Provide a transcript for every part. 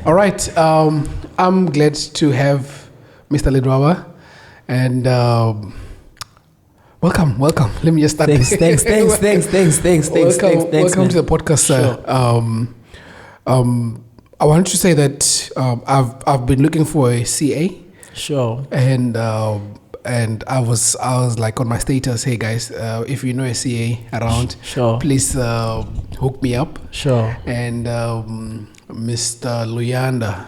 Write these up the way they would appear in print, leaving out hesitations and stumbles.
All right. I'm glad to have Mr. Ledwaba, and welcome. Let me just start. Thanks. Welcome to the podcast, sir. Sure. I wanted to say that I've been looking for a CA. Sure. And I was like on my status, hey guys, if you know a CA around, sure, please hook me up. Sure. And Mr. Luyanda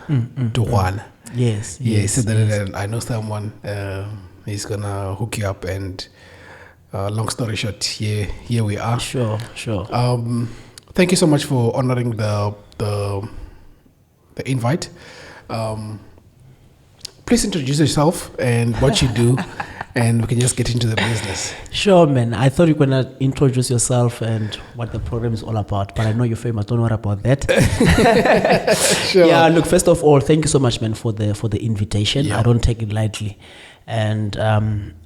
Duwan. Yes. So that I know someone. He's gonna hook you up. And long story short, here we are. Sure. Thank you so much for honoring the invite. Please introduce yourself and what you do, and we can just get into the business. Sure, man. I thought you were going to introduce yourself and what the program is all about, but I know you're famous. Don't worry about that. Sure. Yeah, look, first of all, thank you so much, man, for the invitation. Yeah. I don't take it lightly. And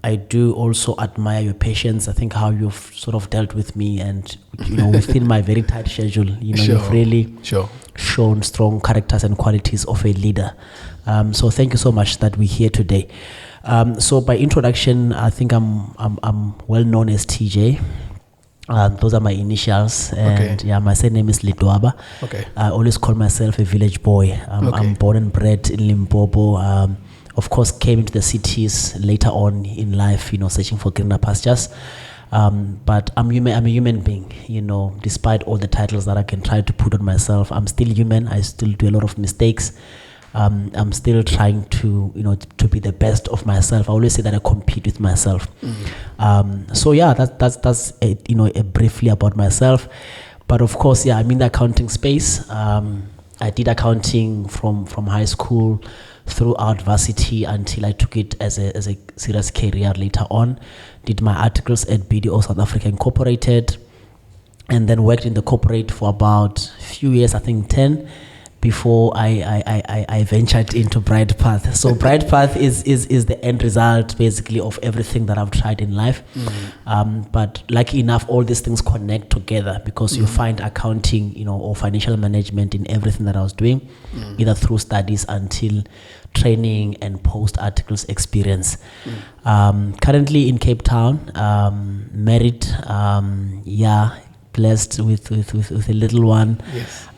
I do also admire your patience. I think how you've sort of dealt with me and, within my very tight schedule, Sure. you've really shown strong characters and qualities of a leader. So thank you so much that we're here today. So by introduction, I think I'm well known as TJ. Those are my initials, and Okay. my surname is Ledwaba. Okay. I always call myself a village boy. I'm born and bred in Limpopo. Of course, came into the cities later on in life, searching for greener pastures. But I'm a human being, despite all the titles that I can try to put on myself. I'm still human. I still do a lot of mistakes. I'm still trying to be the best of myself. I always say that I compete with myself. So that's briefly about myself. But of course, I'm in the accounting space. I did accounting from high school throughout varsity until I took it as a serious career later on. Did my articles at BDO South Africa Incorporated, and then worked in the corporate for about a few years, I think 10, before I ventured into Bright Path. So Bright Path is the end result basically of everything that I've tried in life. But lucky enough, all these things connect together because you find accounting, or financial management in everything that I was doing, either through studies until training and post articles experience. Currently in Cape Town, married, blessed with a little one. Yes.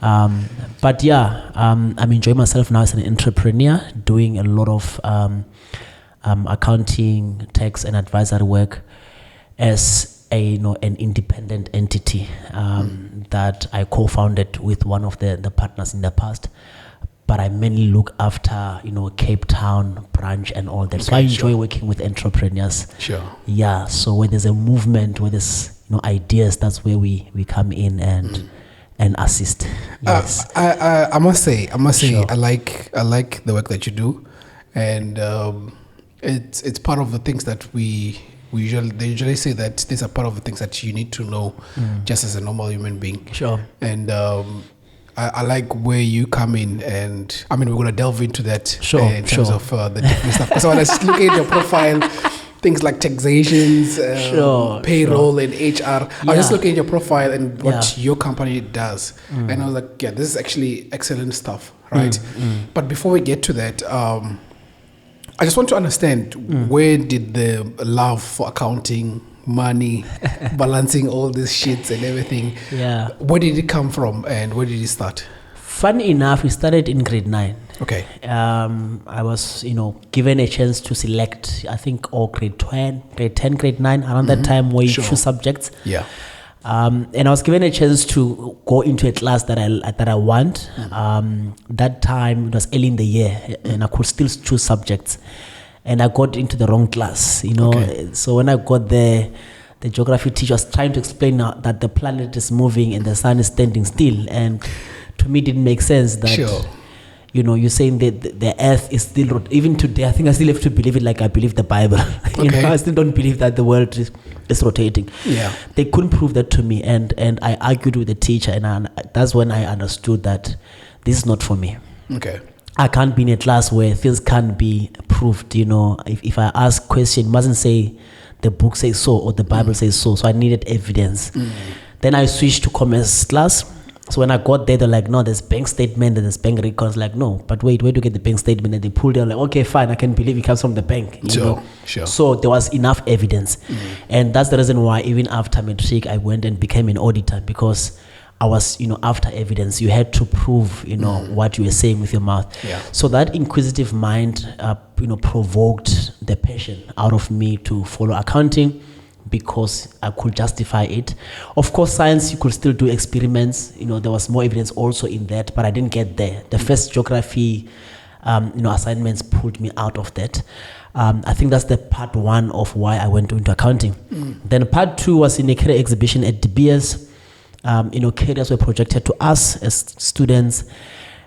But I'm enjoying myself now as an entrepreneur, doing a lot of accounting, tax, and advisory work as an independent entity that I co-founded with one of the partners in the past. But I mainly look after, Cape Town branch and all that. So I enjoy working with entrepreneurs. Sure. Yeah. So where there's a movement, where there's ideas, that's where we come in and assist. Yes. I must say, Sure. I like the work that you do, and it's part of the things that they usually say that these are part of the things that you need to know just as a normal human being. Sure. And I like where you come in, and we're going to delve into that in terms of the different stuff. So when I just look at your profile, things like taxations, payroll, and HR, I was just looking at your profile and what your company does. And I was like, this is actually excellent stuff, right? But before we get to that, I just want to understand, where did the love for accounting, money, balancing all these shits and everything, where did it come from, and where did it start? Funny enough, we started in grade 9. Okay. I was, given a chance to select, I think, grade 10, grade 9, around that time where you choose subjects. Yeah. And I was given a chance to go into a class that I want. That time it was early in the year, and I could still choose subjects. And I got into the wrong class, So when I got there, the geography teacher was trying to explain that the planet is moving and the sun is standing still. And to me, it didn't make sense that, you're saying that the earth is still, even today, I think I still have to believe it like I believe the Bible. I still don't believe that the world is rotating. Yeah. They couldn't prove that to me. And I argued with the teacher, and that's when I understood that this is not for me. Okay. I can't be in a class where things can't be proved. If I ask question, it mustn't say the book says so or the Bible says so. So I needed evidence. Then I switched to commerce class. So when I got there, they're like, no, there's bank statement and there's bank records. Like, no, but wait, where do you get the bank statement? And they pulled it. I'm like, okay, fine, I can believe it comes from the bank. Sure. So there was enough evidence. And that's the reason why even after matric, I went and became an auditor, because I was, after evidence. You had to prove, what you were saying with your mouth. Yeah. So that inquisitive mind, provoked the passion out of me to follow accounting, because I could justify it. Of course, science, you could still do experiments. There was more evidence also in that, but I didn't get there. The first geography, assignments pulled me out of that. I think that's the part one of why I went into accounting. Then part two was in a career exhibition at De Beers. Careers were projected to us as students,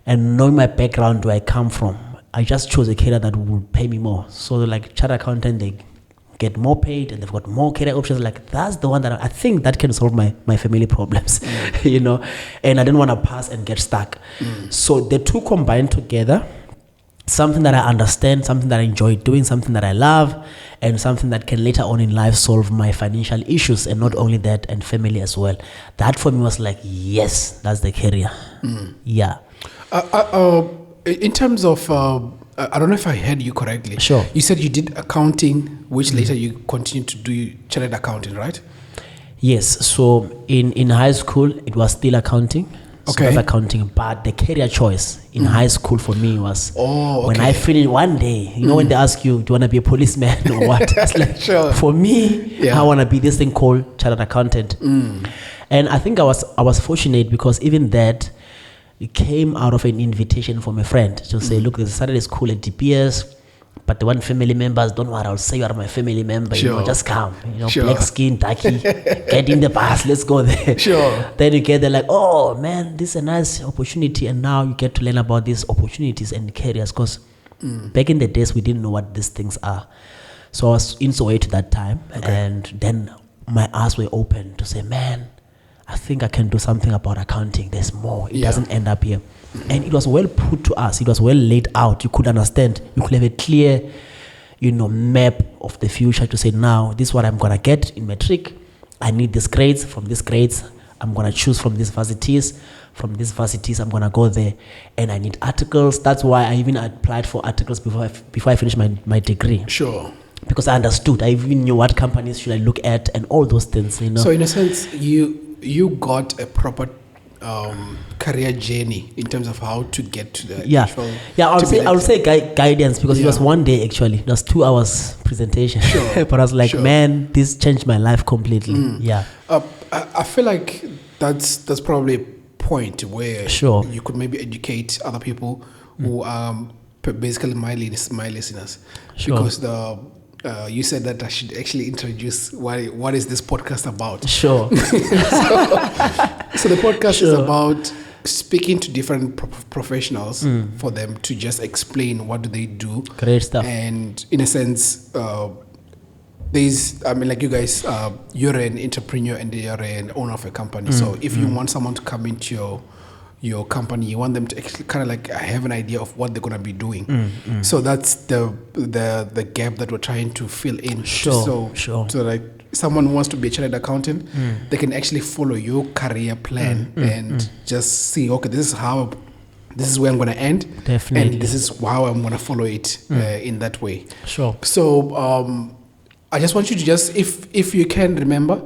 and knowing my background, where I come from, I just chose a career that would pay me more. So like chartered accountant, they get more paid and they've got more career options. Like, that's the one that I think that can solve my family problems, and I didn't want to pass and get stuck. So the two combined together, something that I understand, something that I enjoy doing, something that I love, and something that can later on in life solve my financial issues, and not only that, and family as well. That for me was like, yes, that's the career. Yeah. In terms of, I don't know if I heard you correctly. Sure. You said you did accounting, which later you continued to do chartered accounting, right? Yes. So in high school, it was still accounting. So Okay. that's accounting, but the career choice in high school for me was when I finished one day, when they ask you, do you want to be a policeman or what? It's like, Sure. for me, I want to be this thing called chartered accountant. And I think I was fortunate, because even that, it came out of an invitation from a friend to say, look, there's a Saturday school at De Beers, but the one family members, don't worry, I'll say you are my family member. Sure. Just come. Sure. Black skin, darky, get in the bus, let's go there. Sure. Then you get there like, oh man, this is a nice opportunity, and now you get to learn about these opportunities and careers, because back in the days we didn't know what these things are. So I was in Soweto that time, and then my eyes were open to say, man, I think I can do something about accounting. There's more. It doesn't end up here. And it was well put to us. It was well laid out. You could understand. You could have a clear, map of the future to say, now, this is what I'm going to get in matric. I need these grades. From these grades, I'm going to choose from these varsities. From these varsities, I'm going to go there. And I need articles. That's why I even applied for articles before I finished my degree. Sure. Because I understood. I even knew what companies should I look at and all those things, So in a sense, you got a proper career journey in terms of how to get to the actual... Yeah, I would say guidance, because it was one day actually. It was 2 hours presentation. Sure. But I was like, man, this changed my life completely. Yeah. I feel like that's probably a point where you could maybe educate other people who are basically my listeners. Sure. Because you said that I should actually introduce what is this podcast about. Sure. So the podcast is about speaking to different professionals for them to just explain what do they do. Great stuff. And in a sense, like you guys, you're an entrepreneur and you're an owner of a company. So if you want someone to come into your company, you want them to actually kind of like have an idea of what they're going to be doing. So that's the gap that we're trying to fill in. So like someone who wants to be a chartered accountant, they can actually follow your career plan and just see, okay, this is where I'm going to end. Definitely. And this is how I'm going to follow it in that way. Sure. So I just want you to just, if you can remember,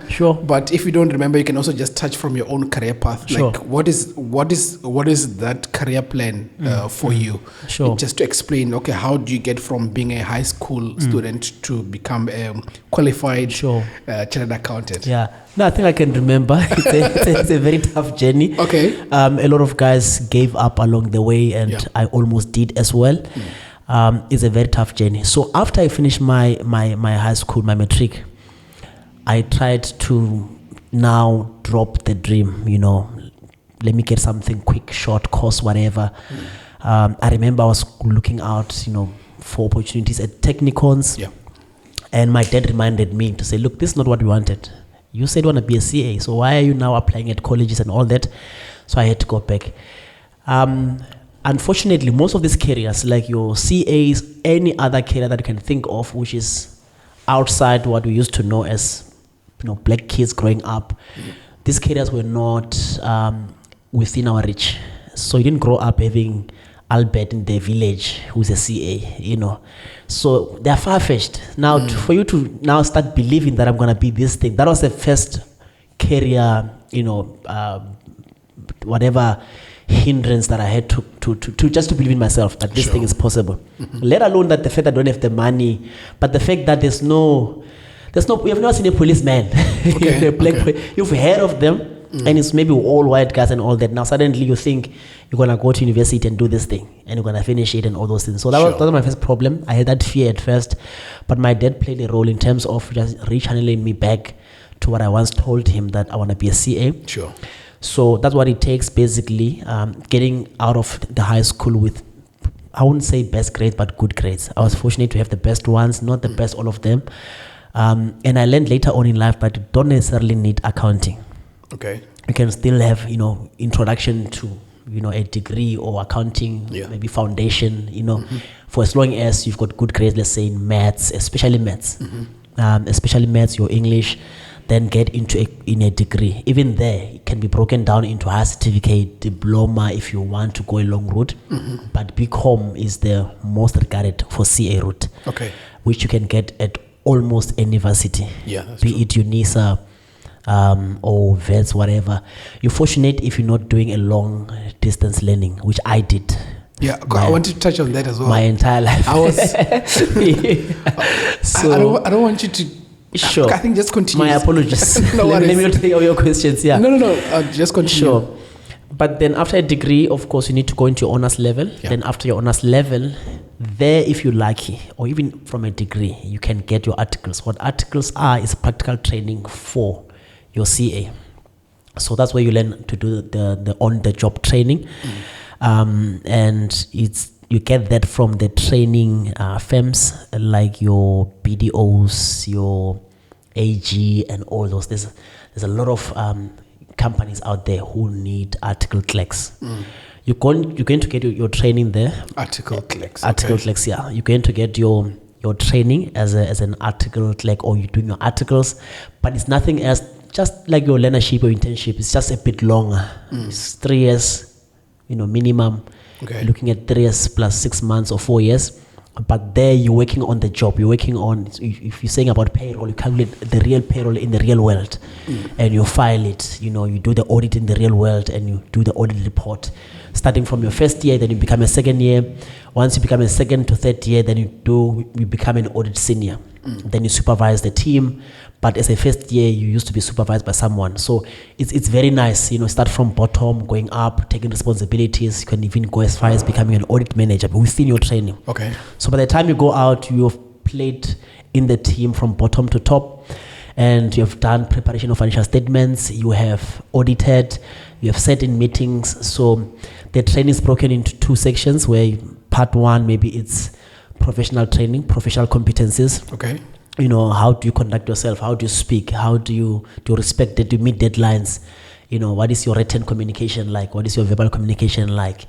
but if you don't remember, you can also just touch from your own career path. Like what is that career plan for you? Just to explain, okay, how do you get from being a high school student to become a qualified chartered accountant? Yeah. No, I think I can remember. It's a very tough journey. Okay. A lot of guys gave up along the way, and I almost did as well. It's a very tough journey. So after I finished my high school, my matric, I tried to now drop the dream, let me get something quick, short course, whatever. I remember I was looking out, for opportunities at technicons. Yeah. And my dad reminded me to say, look, this is not what we wanted. You said you want to be a CA, so why are you now applying at colleges and all that? So I had to go back. Unfortunately, most of these careers, like your CAs, any other career that you can think of, which is outside what we used to know as, black kids growing up, these careers were not within our reach. So you didn't grow up having Albert in the village who's a CA, So they're far-fetched. Now, for you to now start believing that I'm going to be this thing, that was the first career, whatever hindrance that I had to just to believe in myself that this thing is possible. Let alone that the fact that I don't have the money, but the fact that we have not seen a policeman. You've heard of them. And it's maybe all white guys and all that. Now suddenly you think you're going to go to university and do this thing and you're going to finish it and all those things. So that was my first problem. I had that fear at first, but my dad played a role in terms of just rechanneling me back to what I once told him, that I want to be a CA. Sure. So that's what it takes, basically, getting out of the high school with, I wouldn't say best grades, but good grades. I was fortunate to have the best ones, not the best all of them. And I learned later on in life that you don't necessarily need accounting. Okay. You can still have, introduction to, a degree or accounting, maybe foundation, for as long as you've got good grades, let's say in maths, especially maths, your English, then get into in a degree. Even there, it can be broken down into higher certificate, diploma if you want to go a long route. But BCom is the most regarded for CA route, which you can get at almost any university, be it UNISA, or vets, whatever. You're fortunate if you're not doing a long distance learning, which I did. Yeah, I want to touch on that as well. My entire life. So I don't want you to. Sure. I think just continue. My apologies. Let me not take all your questions. Yeah. No. Just continue. Sure. But then after a degree, of course, you need to go into your honors level. Yeah. Then after your honors level, there, if you're lucky, or even from a degree, you can get your articles. What articles are is practical training for your CA. So that's where you learn to do the on-the-job training. And you get that from the training firms like your BDOs, your AG, and all those. There's a lot of companies out there who need article clerks. You're going to get your training there. Article clerks. Clerks, yeah. You're going to get your training as an article clerk, or you're doing your articles, but it's nothing else. Just like your learnership or internship, it's just a bit longer. It's 3 years, minimum. Looking at 3 years plus 6 months or 4 years. But there you're working on the job. You're working on, if you're saying about payroll, you calculate the real payroll in the real world. And you file it. You do the audit in the real world and you do the audit report. Starting from your first year, then you become a second year. Once you become a second to third year, then you become an audit senior. Then you supervise the team. But as a first year, you used to be supervised by someone. So it's very nice, start from bottom, going up, taking responsibilities. You can even go as far as becoming an audit manager within your training. Okay. So by the time you go out, you've played in the team from bottom to top, and you have done preparation of financial statements, you have audited, you have sat in meetings. So the training is broken into 2 sections, where part 1, maybe it's professional training, professional competencies. Okay. How do you conduct yourself? How do you speak? How do you respect that you meet deadlines? What is your written communication like? What is your verbal communication like?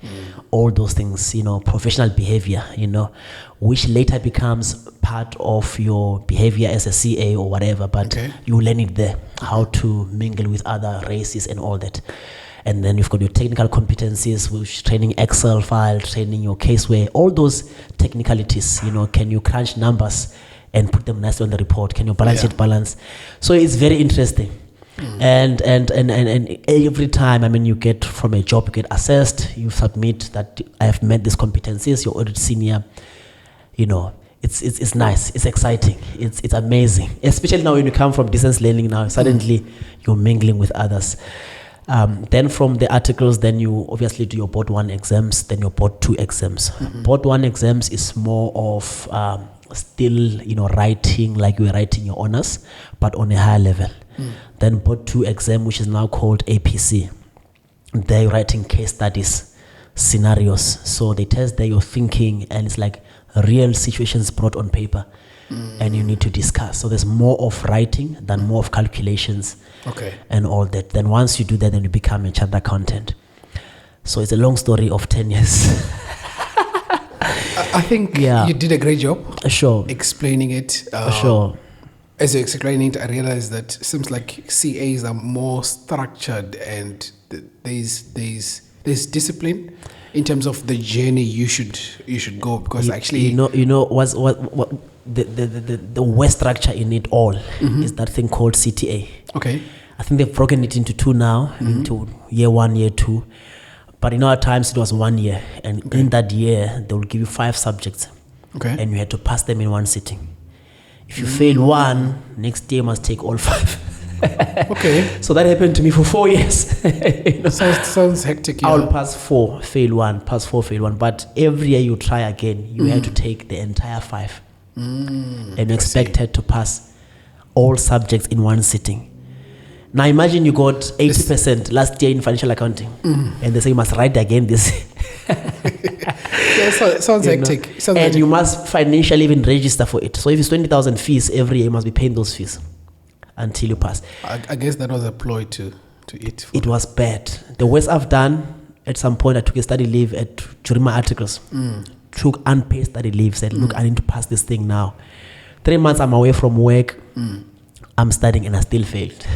All those things, professional behavior, which later becomes part of your behavior as a CA or whatever, but you learn it there, how to mingle with other races and all that. And then you've got your technical competencies, which training Excel file, training your caseware, all those technicalities, can you crunch numbers and put them nicely on the report? Can your balance sheet balance? So it's very interesting. And every time, you get from a job, you get assessed, you submit that I have met these competencies, your audit senior, it's nice, it's exciting, it's amazing. Especially now when you come from distance learning now, suddenly you're mingling with others. Then from the articles, then you obviously do your board 1 exams, then your board 2 exams. Board 1 exams is more of still, writing like you were writing your honors, but on a higher level. Then board 2 exam, which is now called APC. They're writing case studies, scenarios. So they test there your thinking, and it's like real situations brought on paper, and you need to discuss. So there's more of writing than more of calculations, and all that. Then once you do that, then you become a chartered accountant. So it's a long story of 10 years. I think you did a great job. Sure. Explaining it. Sure. As you're explaining it, I realized that it seems like CAs are more structured and there's discipline in terms of the journey you should go, because actually what the worst structure in it all is that thing called CTA. Okay. I think they've broken it into 2 now, into year 1, year 2. But in our times, it was 1 year. And in that year, they will give you 5 subjects. Okay. And you had to pass them in 1 sitting. If you fail 1, next year you must take all 5. Okay. So that happened to me for 4 years. Sounds hectic. Yeah. I'll pass 4, fail 1, pass 4, fail 1. But every year you try again, you had to take the entire 5. And you expected to pass all subjects in 1 sitting. Now imagine you got 80% last year in financial accounting, and they say you must write again this. Sounds hectic. And you must financially even register for it. So if it's 20,000 fees every year, you must be paying those fees until you pass. I guess that was a ploy to it. It was bad. The worst I've done, at some point I took a study leave during my articles. Took unpaid study leave, said, look, I need to pass this thing now. 3 months I'm away from work. I'm studying and I still failed.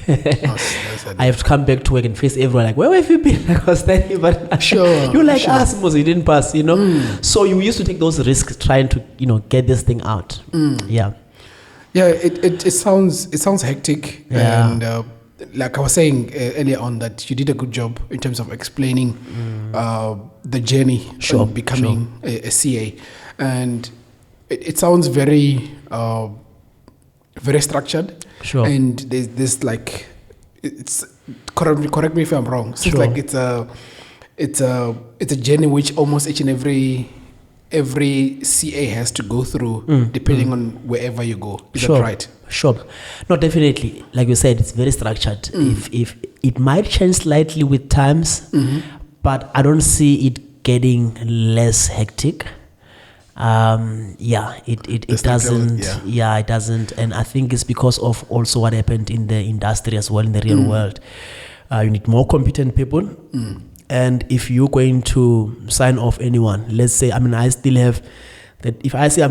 I have to come back to work and face everyone like, where have you been? I was studying, but you like us, Mos, you didn't pass, So you used to take those risks trying to, get this thing out. Yeah. Yeah, it sounds hectic. Yeah. And like I was saying earlier on, that you did a good job in terms of explaining the journey of becoming a CA. And it sounds very very structured, and there's like, it's correct me if I'm wrong. It's like it's a journey which almost each and every CA has to go through, depending on wherever you go. Is that right? Sure. No, definitely. Like you said, it's very structured. If it might change slightly with times, but I don't see it getting less hectic. It doesn't. Yeah, it doesn't. And I think it's because of also what happened in the industry as well, in the real world. You need more competent people. And if you're going to sign off anyone, let's say, I still have that. If I say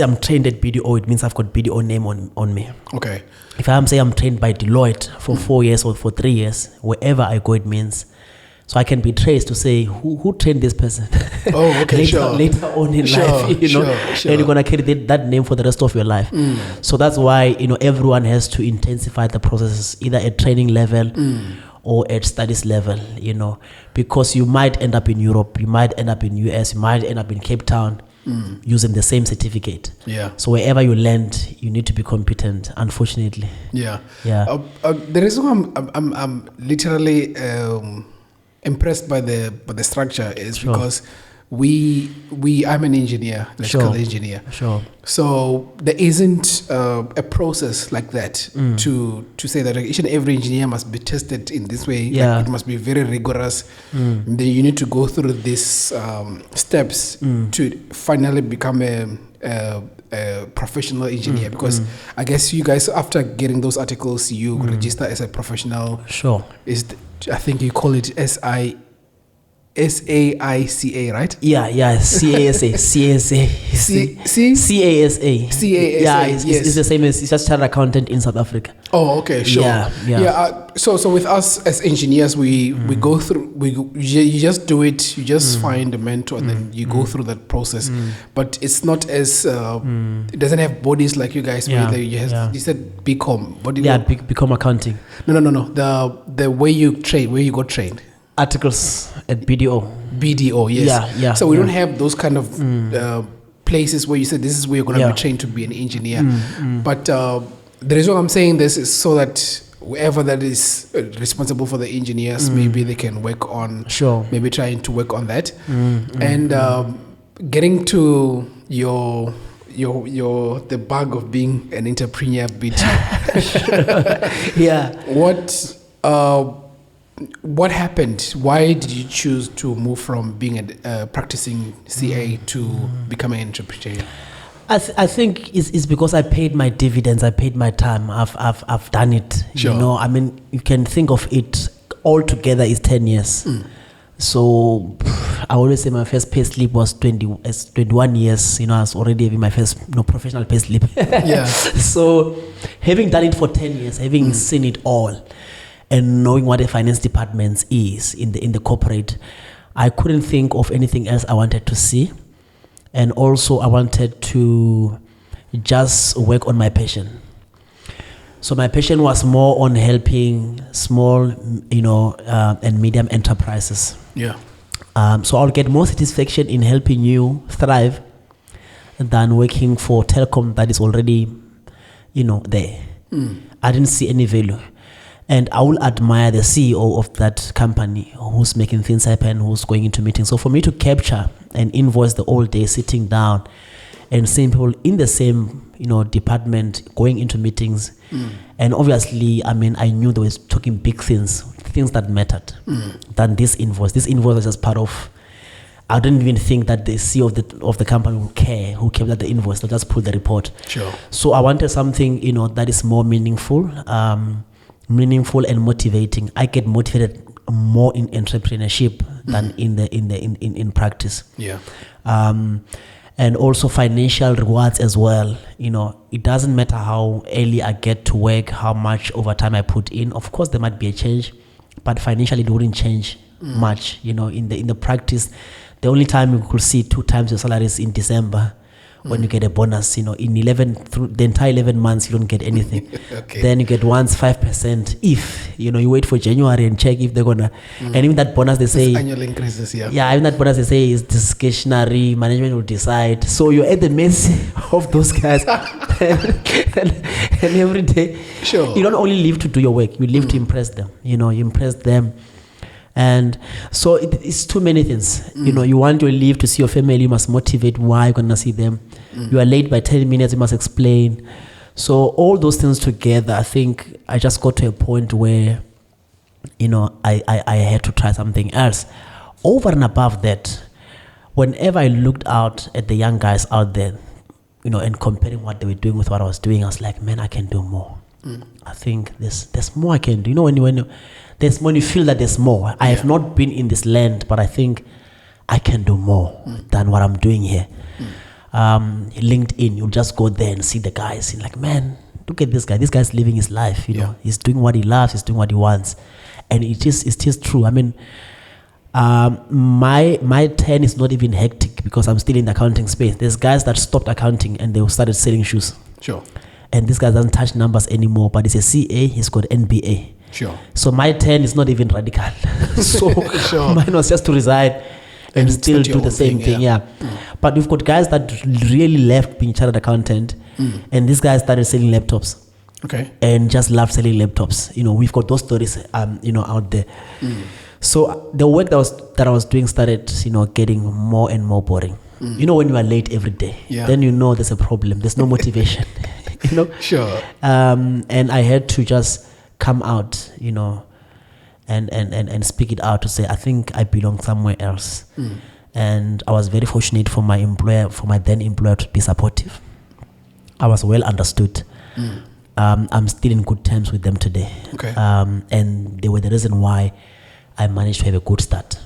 I'm trained at BDO, it means I've got BDO name on me. Okay. If I'm trained by Deloitte for 4 years or for 3 years, wherever I go, it means. So I can be traced to say who trained this person. Oh, okay, later on in life, and you're gonna carry that name for the rest of your life. So that's why everyone has to intensify the processes, either at training level or at studies level. Because you might end up in Europe, you might end up in US, you might end up in Cape Town. Using the same certificate. Yeah. So wherever you land, you need to be competent. Unfortunately. Yeah. Yeah. The reason I'm literally impressed by the structure is because I'm an engineer, electrical engineer. Sure. So there isn't a process like that to say that each and every engineer must be tested in this way. Yeah. Like it must be very rigorous. Then you need to go through these steps to finally become a professional engineer, because I guess you guys, after getting those articles, you register as a professional. Sure. I think you call it SAICA, right? Yeah, CASA. Yeah, it's the same as, it's just chartered accountant in South Africa. Oh, okay, sure. Yeah. So with us as engineers, we go through. You just do it. You just find a mentor, and then you go through that process. But it's not as it doesn't have bodies like you guys. You said BCom. BCom accounting. No. The way you train, where you got trained. Articles at BDO, yes. Yeah. So we don't have those kind of places where you said this is where you're going to be trained to be an engineer. But the reason I'm saying this is so that whoever that is responsible for the engineers, maybe they can work on, maybe trying to work on that. And getting to the bug of being an entrepreneur bit. Yeah. What happened? Why did you choose to move from being a practicing CA to become an entrepreneur? I think it's because I paid my dividends. I paid my time. I've done it. Sure. You can think of it all together is 10 years. So I always say my first pay slip was 21 years. I was already having my first professional pay slip. Yeah. So having done it for 10 years, having seen it all, and knowing what a finance department is in the corporate, I couldn't think of anything else I wanted to see. And also I wanted to just work on my passion. So my passion was more on helping small, and medium enterprises. Yeah. So I'll get more satisfaction in helping you thrive than working for telecom that is already, there. I didn't see any value. And I will admire the CEO of that company who's making things happen, who's going into meetings. So for me to capture and invoice the whole day, sitting down and seeing people in the same, department going into meetings. And obviously, I knew they were talking big things that mattered than this invoice. This invoice was just part of, I didn't even think that the CEO of the company would care who kept that the invoice. They'll just pull the report. Sure. So I wanted something, that is more meaningful and motivating. I get motivated more in entrepreneurship than in practice. Yeah. And also financial rewards as well. It doesn't matter how early I get to work, how much overtime I put in. Of course, there might be a change, but financially it wouldn't change much. In the practice, the only time you could see 2 times your salary is in December. When you get a bonus, in through the entire 11 months, you don't get anything. Okay. Then you get once 5%. If, you wait for January and check if they're going to, and even that bonus they say. Annual increases, yeah. Yeah, even that bonus they say is discretionary, management will decide. So you're at the mercy of those guys. and every day, sure, you don't only live to do your work, you live to impress them. You impress them. And so it's too many things. You want to leave to see your family, you must motivate why you're going to see them. You are late by 10 minutes, you must explain. So all those things together, I think I just got to a point where, I had to try something else. Over and above that, whenever I looked out at the young guys out there, and comparing what they were doing with what I was doing, I was like, man, I can do more. I think there's more I can do. When you feel that there's more. I have not been in this land, but I think I can do more than what I'm doing here. LinkedIn, you just go there and see the guys. And like, man, look at this guy. This guy's living his life. He's doing what he loves. He's doing what he wants, and it's just true. My turn is not even hectic because I'm still in the accounting space. There's guys that stopped accounting and they started selling shoes. Sure. And this guy doesn't touch numbers anymore, but he's a CA. He's got NBA. Sure. So my turn is not even radical. So sure, mine was just to reside and still do the same thing. Yeah. But we've got guys that really left being chartered accountant, and this guy started selling laptops. Okay. And just love selling laptops. We've got those stories, out there. So the work that I was doing started, getting more and more boring. When you are late every day, then there's a problem. There's no motivation. Sure. And I had to just come out, and speak it out to say, I think I belong somewhere else. And I was very fortunate for my then employer to be supportive. I was well understood. I'm still in good terms with them today. Okay. And they were the reason why I managed to have a good start.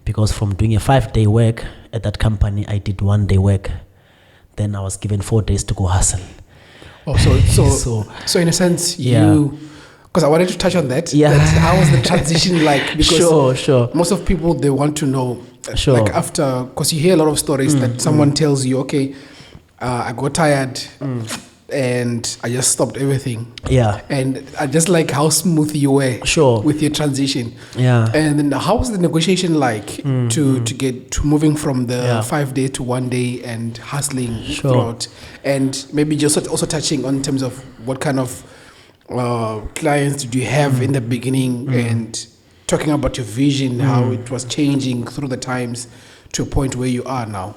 Because from doing a 5-day work at that company, I did 1-day work. Then I was given 4 days to go hustle. Oh, so in a sense, because I wanted to touch on that. Yeah. How was the transition like? Because sure. Most of people, they want to know, sure, like after, because you hear a lot of stories that someone tells you, okay, I got tired and I just stopped everything. Yeah. And I just like how smooth you were with your transition. Yeah. And then how was the negotiation like to get to moving from the 5 day to 1 day and hustling throughout? And maybe just also touching on terms of what kind of clients did you have in the beginning and talking about your vision, how it was changing through the times to a point where you are now.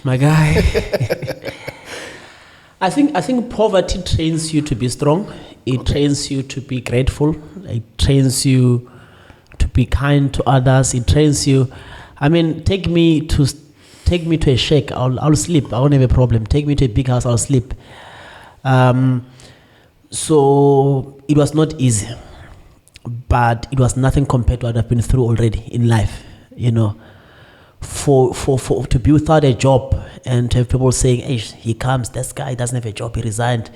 My guy. I think poverty trains you to be strong. It trains you to be grateful. It trains you to be kind to others. It trains you. Take me to a shack. I'll sleep. I won't have a problem. Take me to a big house. I'll sleep. So it was not easy, but it was nothing compared to what I've been through already in life. For to be without a job and to have people saying, hey, he comes, this guy doesn't have a job, he resigned.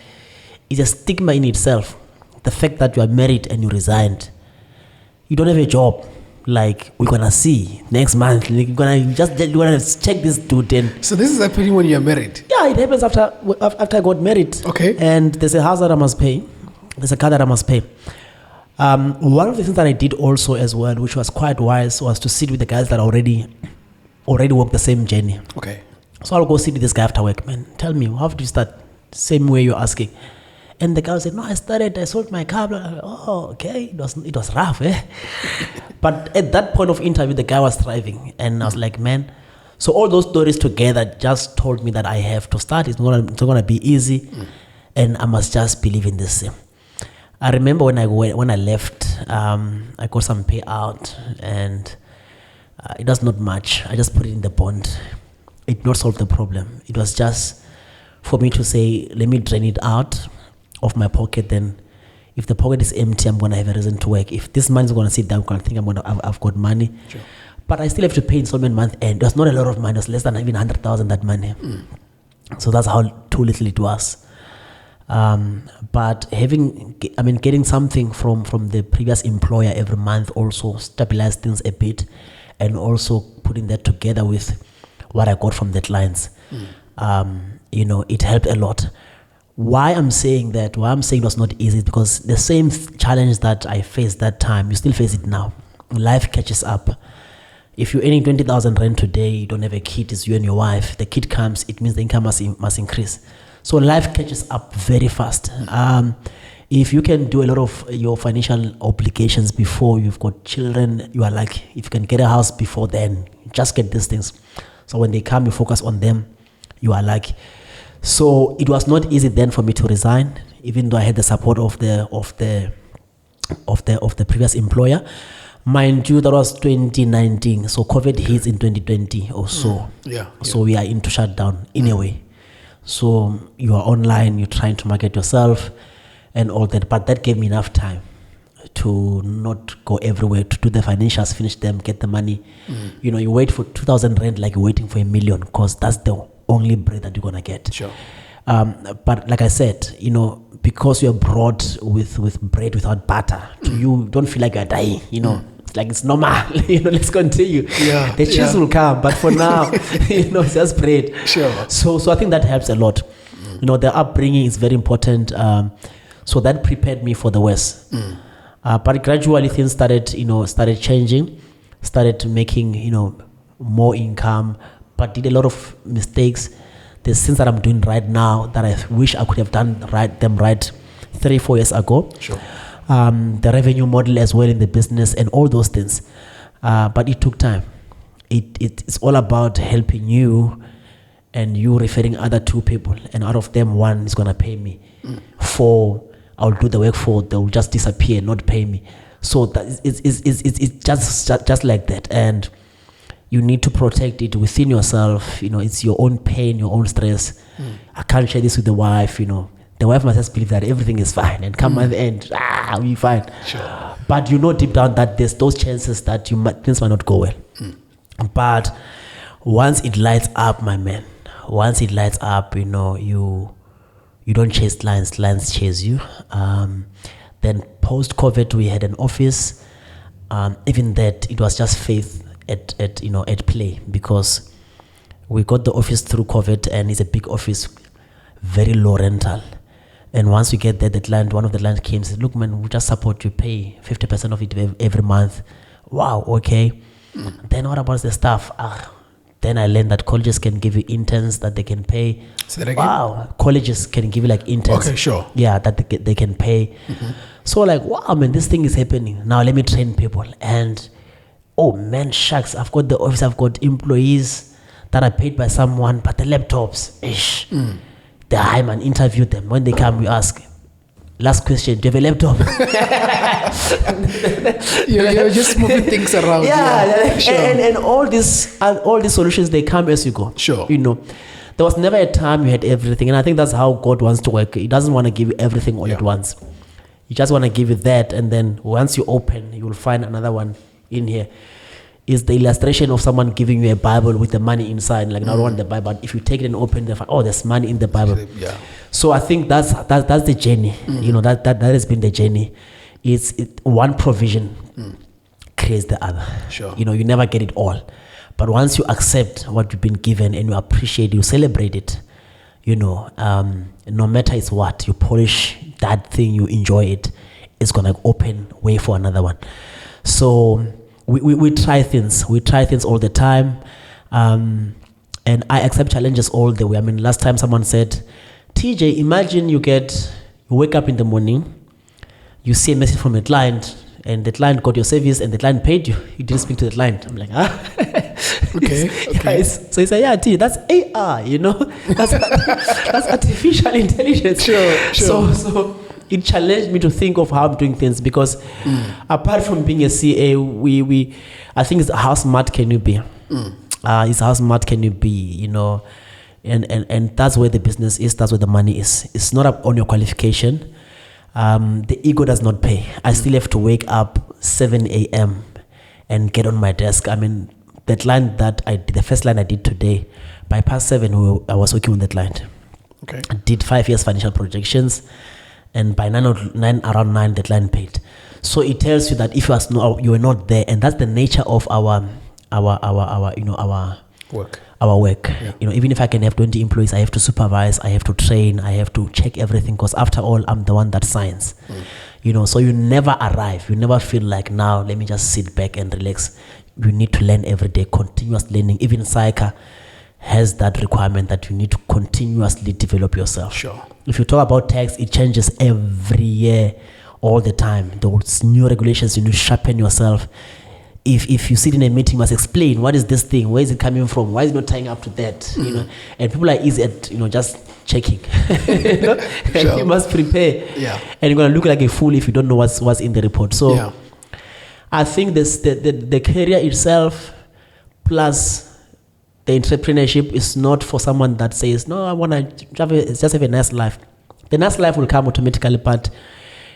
It's a stigma in itself. the fact that you are married and you resigned, you don't have a job. Like, we're gonna see next month. You're gonna check this dude. And so this is happening when you're married? Yeah, it happens after I got married. Okay. And there's a house that I must pay. There's a car that I must pay. One of the things that I did also as well, which was quite wise, was to sit with the guys that already walk the same journey. Okay. So I'll go sit with this guy after work. Man, tell me, how did you start? Same way you're asking. And the guy said, no, I sold my car. Oh, okay. It was rough, eh? But at that point of interview, the guy was thriving. And I was like, man. So all those stories together just told me that I have to start. It's not going to be easy. And I must just believe in this. I remember when I left, I got some payout. And it was not much. I just put it in the bond. It did not solve the problem. It was just for me to say, let me drain it out of my pocket. Then if the pocket is empty, I'm going to have a reason to work. If this money is going to sit down, I'm going to think I've got money. Sure. But I still have to pay installment month end. There's not a lot of money. It's less than even 100,000 that money. So that's how too little it was. But getting something from the previous employer every month also stabilized things a bit, and also putting that together with what I got from the clients. It helped a lot. Why I'm saying it was not easy is because the same challenge that I faced that time, you still face it now. Life catches up. If you're earning 20,000 rand today, you don't have a kid, it's you and your wife. The kid comes, it means the income must increase. So life catches up very fast. If you can do a lot of your financial obligations before you've got children, you are lucky. If you can get a house before then, just get these things. So when they come, you focus on them, you are lucky. So it was not easy then for me to resign, even though I had the support of the previous employer. Mind you, that was 2019. So COVID hits in 2020 or so. So we are into shutdown in a way. So you are online, you're trying to market yourself and all that. But that gave me enough time to not go everywhere, to do the financials, finish them, get the money. You wait for 2,000 rand like you're waiting for $1 million, because that's the only bread that you're going to get. Sure. But like I said, because you're brought with bread without butter, you don't feel like you're dying, It's like it's normal, let's continue. Yeah, the cheese will come, but for now, it's just bread. Sure. So I think that helps a lot. The upbringing is very important. So that prepared me for the West. But gradually things started changing, started making, more income, but did a lot of mistakes. There's things that I'm doing right now that I wish I could have done them right 3-4 years ago. Sure. The revenue model as well in the business and all those things. But it took time. It's all about helping you and you referring other 2 people, and out of them, 1 is going to pay me. 4, I'll do the work for, they'll just disappear, not pay me. So that it's just like that. And you need to protect it within yourself. It's your own pain, your own stress. I can't share this with the wife. The wife must just believe that everything is fine, and come at the end, we'll be fine. Sure. But deep down that there's those chances that things might not go well. But once it lights up, my man, you don't chase clients chase you. Then post-COVID, we had an office. Even that, it was just faith at play, because we got the office through COVID, and it's a big office, very low rental. And once we get there, one of the clients came and said, look, man, we just support you, pay 50% of it every month. Wow, okay. Then what about the staff? Then I learned that colleges can give you interns that they can pay. Say that again? Wow, colleges can give you like interns. Okay, sure. Yeah, that they can pay. So like, wow, man, this thing is happening. Now let me train people. And oh man, shucks, I've got the office, I've got employees that are paid by someone, but the laptops, the highman interview them. When they come, we ask, last question, do you have a laptop? You're just moving things around. Yeah. Sure. And all these solutions, they come as you go. Sure. There was never a time you had everything. And I think that's how God wants to work. He doesn't want to give you everything all at once. He just want to give you that. And then once you open, you will find another one in here. Is the illustration of someone giving you a Bible with the money inside. Like, not only the Bible, but if you take it and open it, there's money in the Bible. Yeah. So I think that's the journey. You know, that has been the journey. It's one provision creates the other. Sure. You know, you never get it all. But once you accept what you've been given and you appreciate, you celebrate it, you know, no matter it's what, you polish that thing, you enjoy it, it's going to open way for another one. So we try things. We try things all the time. And I accept challenges all the way. I mean, last time someone said, TJ, imagine you wake up in the morning, you see a message from a client, and the client got your service and the client paid you. You didn't speak to the client. I'm like, Okay. So he said, yeah, T, that's AR, you know? That's artificial intelligence. Sure. So it challenged me to think of how I'm doing things, because apart from being a CA, I think it's how smart can you be? It's how smart can you be, you know? And that's where the business is, that's where the money is. It's not up on your qualification. The ego does not pay. I still have to wake up 7 a.m. and get on my desk. I mean, that line that I did, the first line I did today, by past 7, I was working on that client. Okay. I did 5 years financial projections, and by around 9, that line paid. So it tells you that if you were not there, and that's the nature of our you know, our work. Yeah. You know, even if I can have 20 employees, I have to supervise, I have to train, I have to check everything, because after all, I'm the one that signs. You know, so you never arrive. You never feel like, now let me just sit back and relax. You need to learn every day, continuous learning. Even Psycha has that requirement that you need to continuously develop yourself. Sure. If you talk about tax, it changes every year, all the time. Those new regulations, you need to sharpen yourself. If you sit in a meeting, you must explain, what is this thing? Where is it coming from? Why is it not tying up to that? You know, and people are easy at, you know, just checking. You know? Sure. You must prepare. Yeah. And you're gonna look like a fool if you don't know what's in the report. So I think the career itself plus the entrepreneurship is not for someone that says, no, I want to just have a nice life. The nice life will come automatically, but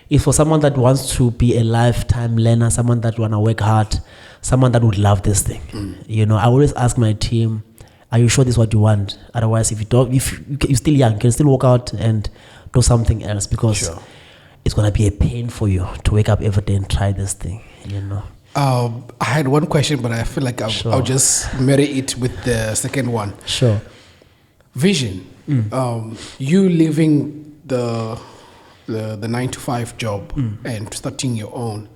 it's for someone that wants to be a lifetime learner, someone that want to work hard, someone that would love this thing. You know, I always ask my team, are you sure this is what you want? Otherwise, if you're still young, you can still walk out and do something else, because it's going to be a pain for you to wake up every day and try this thing, you know. I had one question, but I feel like I'll just marry it with the second one. Sure. Vision. You leaving the 9-to-5 job and starting your own,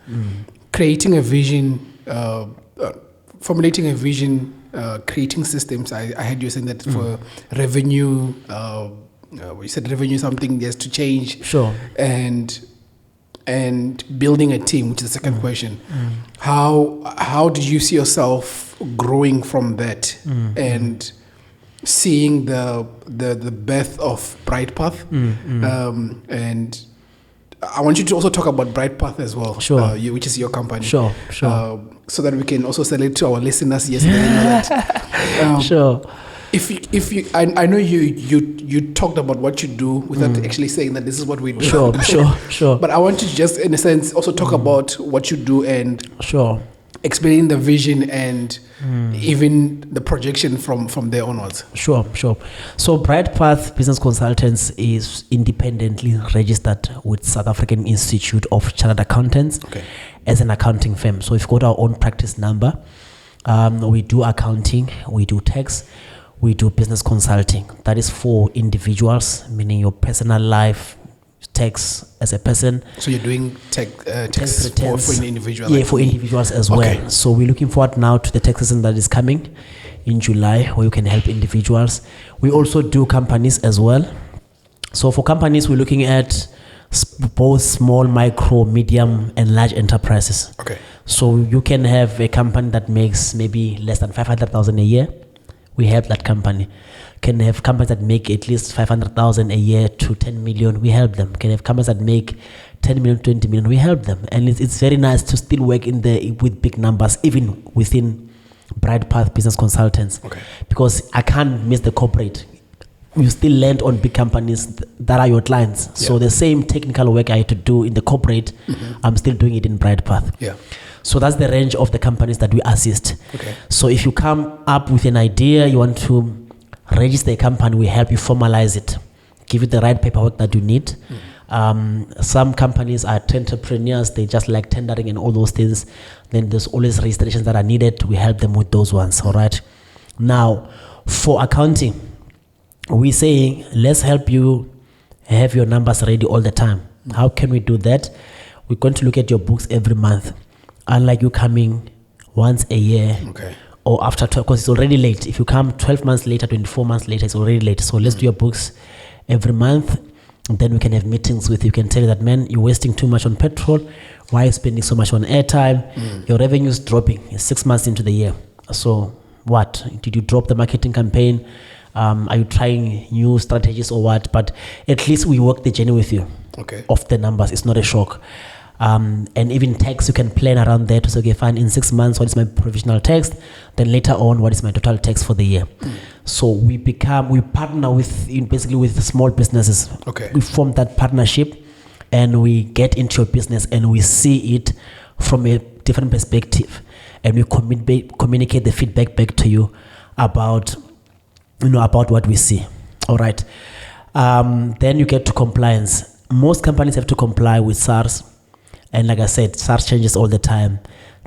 creating a vision, formulating a vision, creating systems. I heard you saying that for revenue, you said revenue something has to change. Sure. And building a team, which is the second question. How did you see yourself growing from that and seeing the birth of Bright Path? And I want you to also talk about Bright Path as well, which is your company. Sure. So that we can also sell it to our listeners. Yes, they know that. Sure. If you, I know you talked about what you do without actually saying that this is what we do. Sure. But I want you to just, in a sense, also talk about what you do and explaining the vision and even the projection from there onwards. Sure. So Bright Path Business Consultants is independently registered with South African Institute of Chartered Accountants as an accounting firm. So we've got our own practice number. We do accounting, we do tax, we do business consulting. That is for individuals, meaning your personal life, tax as a person. So you're doing tax for individuals? Yeah, for individuals as well. So we're looking forward now to the tax season that is coming in July, where you can help individuals. We also do companies as well. So for companies, we're looking at both small, micro, medium, and large enterprises. So you can have a company that makes maybe less than 500,000 a year. We help that company. Can have companies that make at least 500,000 a year to 10 million. We help them. Can have companies that make 10 million, 20 million. We help them. And it's very nice to still work with big numbers, even within Bright Path Business Consultants. Because I can't miss the corporate. You still land on big companies that are your clients. So the same technical work I had to do in the corporate, I'm still doing it in Bright Path. So that's the range of the companies that we assist. So if you come up with an idea, you want to register a company, we help you formalize it, give you the right paperwork that you need. Some companies are entrepreneurs, they just like tendering and all those things. Then there's always registrations that are needed. We help them with those ones. All right. Now, for accounting, we're saying let's help you have your numbers ready all the time. How can we do that? We're going to look at your books every month, unlike you coming once a year. Okay. Or after 12, because it's already late. If you come 12 months later, 24 months later, it's already late. So let's do your books every month. And then we can have meetings with you. You can tell you that, man, you're wasting too much on petrol. Why are you spending so much on airtime? Your revenue is dropping. It's 6 months into the year. So what? Did you drop the marketing campaign? Are you trying new strategies or what? But at least we work the journey with you. Okay. Of the numbers. It's not a shock. And even tax, you can plan around that to say, okay, fine, in 6 months, what is my provisional tax? Then later on, what is my total tax for the year? So we partner with, basically with small businesses. Okay. We form that partnership and we get into your business and we see it from a different perspective. And we communicate the feedback back to you about what we see. All right. Then you get to compliance. Most companies have to comply with SARS. And like I said, SARS changes all the time.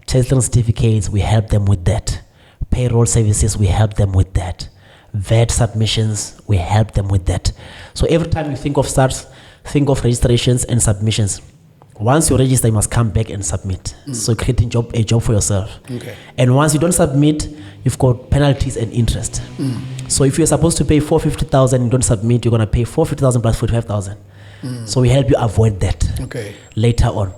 Testing certificates, we help them with that. Payroll services, we help them with that. VAT submissions, we help them with that. So every time you think of SARS, think of registrations and submissions. Once you register, you must come back and submit. So creating a job for yourself. Okay. And once you don't submit, you've got penalties and interest. So if you're supposed to pay 450,000 and you don't submit, you're going to pay 450,000 plus 45,000. So we help you avoid that. Okay. Later on.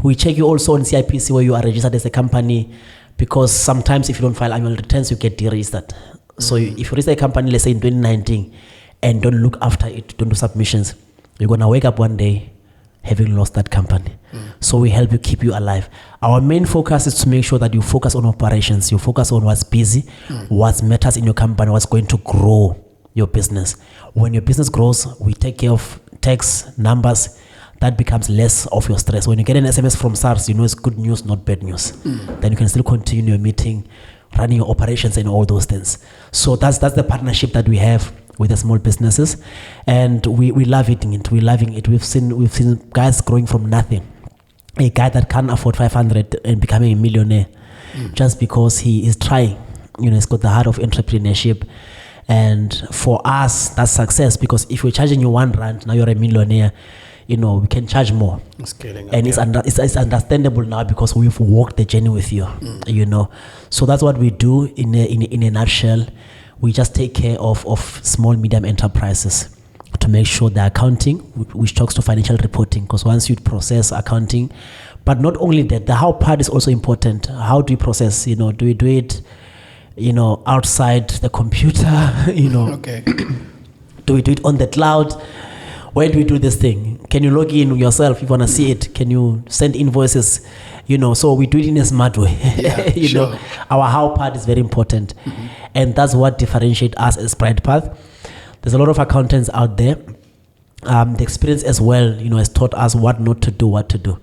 We check you also on CIPC where you are registered as a company, because sometimes if you don't file annual returns, you get deregistered. So if you register a company, let's say in 2019, and don't look after it, don't do submissions, you're going to wake up one day having lost that company. So we help you, keep you alive. Our main focus is to make sure that you focus on operations, you focus on what's busy, what matters in your company, what's going to grow your business. When your business grows, we take care of tax numbers. That becomes less of your stress. When you get an SMS from SARS, you know it's good news, not bad news. Then you can still continue your meeting, running your operations and all those things. So that's the partnership that we have with the small businesses, and we love it. We're loving it. We've seen guys growing from nothing. A guy that can't afford 500 and becoming a millionaire, just because he is trying. He's got the heart of entrepreneurship. And for us, that's success, because if we're charging you R1, now you're a millionaire. We can charge more. Scaling up, and it's understandable now because we've walked the journey with you. So that's what we do in a nutshell. We just take care of small, medium enterprises to make sure the accounting, which talks to financial reporting, because once you process accounting, but not only that, the how part is also important. How do you process? Do we do it, outside the computer? Okay. Do we do it on the cloud? Where do we do this thing? Can you log in yourself if you want to see it? Can you send invoices? So we do it in a smart way. Yeah, sure. Our how part is very important. And that's what differentiates us as Bright Path. There's a lot of accountants out there. The experience as well, has taught us what not to do, what to do.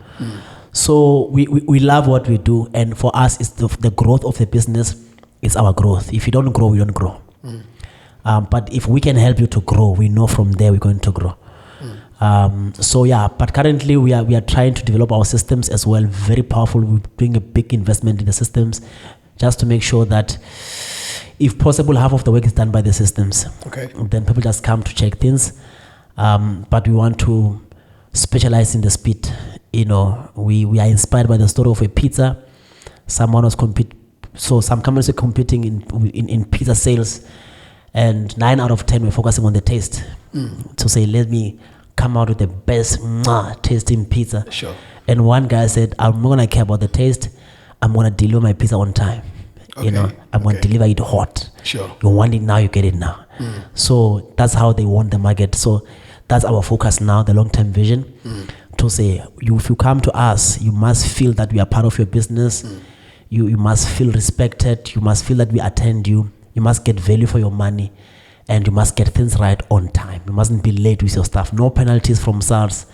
So we love what we do. And for us, it's the growth of the business is our growth. If you don't grow, we don't grow. But if we can help you to grow, we know from there we're going to grow. But currently we are trying to develop our systems as well. Very powerful. We're doing a big investment in the systems just to make sure that, if possible, half of the work is done by the systems. Okay. Then people just come to check things. But we want to specialize in the speed. We are inspired by the story of a pizza. Some companies are competing in pizza sales, and 9 out of 10 were focusing on the taste. To say, let me come out with the best tasting pizza. Sure. And one guy said, I'm not going to care about the taste. I'm going to deliver my pizza on time. Okay. I'm going to deliver it hot. Sure. You want it now, you get it now. So that's how they want the market. So that's our focus now, the long-term vision. To say, if you come to us, you must feel that we are part of your business. You must feel respected. You must feel that we attend you. You must get value for your money. And you must get things right on time. You mustn't be late with your stuff. No penalties from SARS.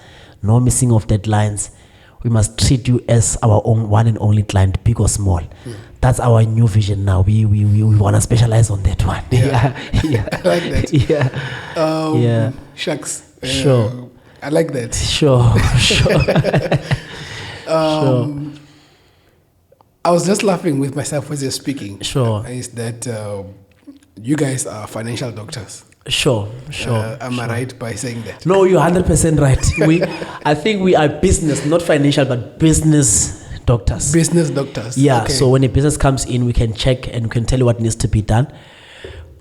No missing of deadlines. we must treat you as our own one and only client, big or small. That's our new vision now. We want to specialize on that one. Yeah. I like that. Yeah. Shucks. Sure. I like that. Sure. I was just laughing with myself as you're speaking. Sure. Is that you guys are financial doctors? Sure. Am I right by saying that? No, you're 100% right. I think we are business, not financial, but business doctors. Business doctors. Yeah. Okay. So when a business comes in, we can check and we can tell you what needs to be done.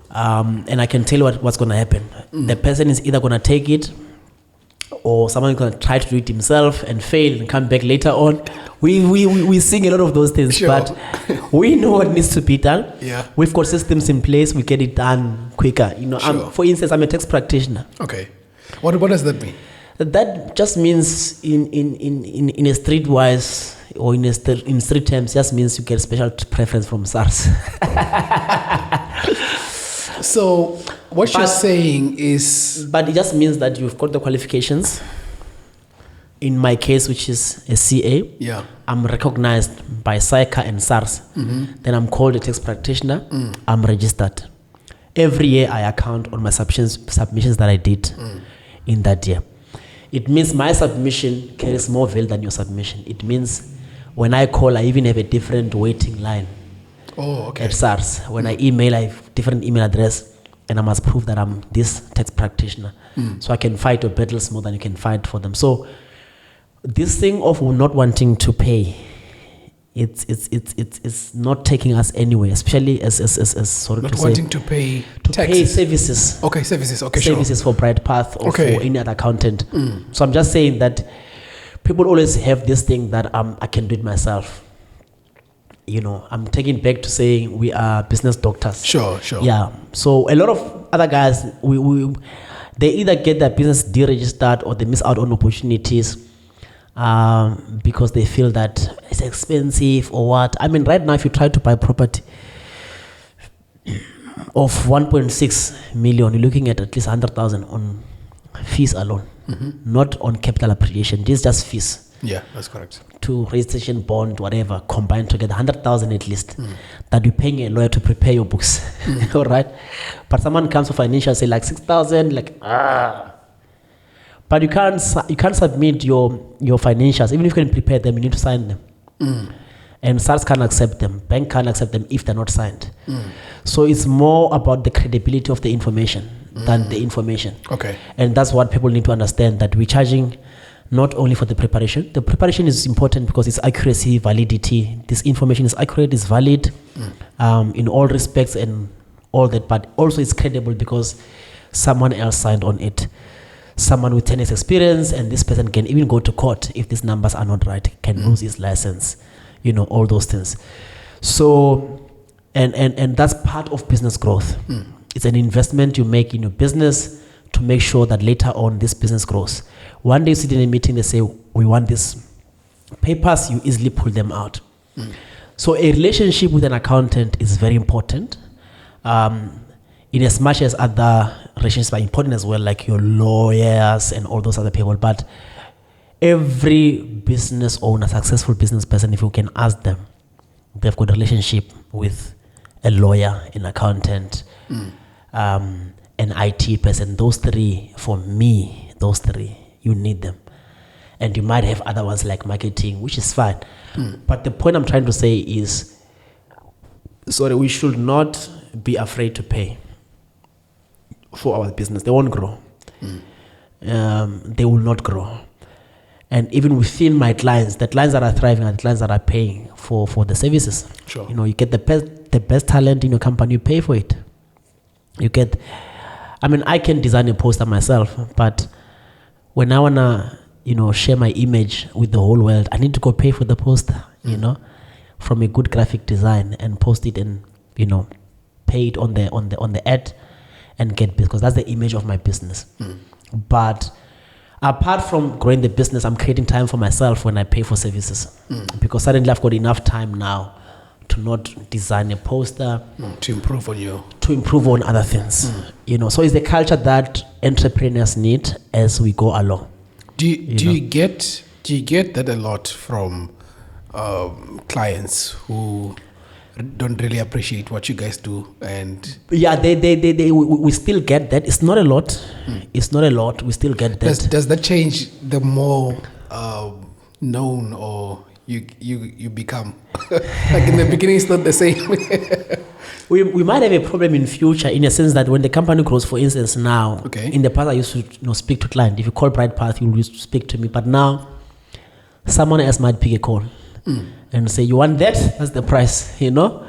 And I can tell you what's going to happen. The person is either going to take it, or someone's going to try to do it himself and fail and come back later on. We sing a lot of those things, sure. but we know what needs to be done. Yeah. We've got systems in place. We get it done quicker. Sure. For instance, I'm a tax practitioner. Okay. What does that mean? That just means in a streetwise or in street terms, just means you get special preference from SARS. So what you're saying is... But it just means that you've got the qualifications. In my case, which is a CA, I'm recognized by SAICA and SARS. Then I'm called a tax practitioner. I'm registered. Every year I account on my submissions that I did in that year. It means my submission carries more value than your submission. It means when I call, I even have a different waiting line. Oh, okay. At SARS. When I email, I have different email address, and I must prove that I'm this tax practitioner. So I can fight your battles more than you can fight for them. So this thing of not wanting to pay, it's not taking us anywhere, especially as sorry not to say, wanting to pay pay services. Okay, services. Okay, services sure. for Bright Path or Okay. for any other accountant. So I'm just saying that people always have this thing that I can do it myself. I'm taking back to saying we are business doctors. Sure. Yeah. So a lot of other guys, they either get their business deregistered or they miss out on opportunities because they feel that it's expensive or what. I mean, right now, if you try to buy property of 1.6 million, you're looking at least 100,000 on fees alone, not on capital appreciation. This is just fees. Yeah, that's correct. To registration, bond, whatever, combined together, 100,000 at least, that you're paying a lawyer to prepare your books. All right? But someone comes to financial, say like 6,000, But you can't submit your financials. Even if you can prepare them, you need to sign them. And SARS can't accept them. Bank can't accept them if they're not signed. So it's more about the credibility of the information than the information. Okay. And that's what people need to understand, that we're charging not only for the preparation. The preparation is important because it's accuracy, validity. This information is accurate, is valid in all respects and all that. But also it's credible because someone else signed on it. Someone with 10 years experience, and this person can even go to court if these numbers are not right, can lose his license, all those things. So, and that's part of business growth. It's an investment you make in your business to make sure that later on this business grows. One day you sit in a meeting, they say, we want these papers, you easily pull them out. So a relationship with an accountant is very important. In as much as other relationships are important as well, like your lawyers and all those other people. But every business owner, successful business person, if you can ask them, they've got a relationship with a lawyer, an accountant, an IT person. Those three, for me, you need them. And you might have other ones like marketing, which is fine. But the point I'm trying to say is, we should not be afraid to pay for our business. They won't grow. They will not grow. And even within my clients, the clients that are thriving are the clients that are paying for the services. Sure. You get the best talent in your company, you pay for it. I can design a poster myself, but when I wanna, share my image with the whole world, I need to go pay for the poster, from a good graphic design and post it and, pay it on the ad and get, because that's the image of my business. But apart from growing the business, I'm creating time for myself when I pay for services, because suddenly I've got enough time now to not design a poster, to improve on other things. So it's the culture that entrepreneurs need as we go along. Do you get Do you get that a lot from clients who don't really appreciate what you guys do? And yeah, we still get that. It's not a lot. It's not a lot. We still get that. Does that change the more known or you become? Like in the beginning, it's not the same. We might have a problem in future in a sense that when the company grows, for instance, now, in the past I used to speak to client. If you call Bright Path, you used to speak to me. But now, someone else might pick a call and say, you want that? That's the price, So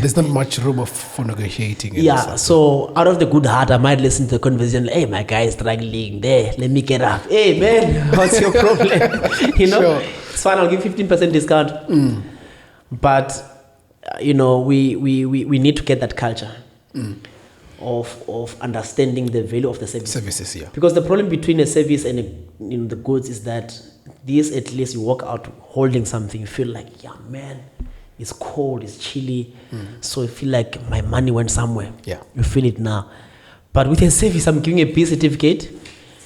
there's not much room for negotiating. Yeah, so out of the good heart, I might listen to the conversation. Hey, my guy is struggling there. Let me get up. Hey, man, what's your problem? Sure. It's fine, I'll give 15% discount. But we need to get that culture of understanding the value of the services. Yeah. Because the problem between a service and the goods is that this, at least you walk out holding something, you feel like, yeah, man, it's cold, it's chilly, so you feel like my money went somewhere. Yeah. You feel it now. But with a service, I'm giving a B certificate,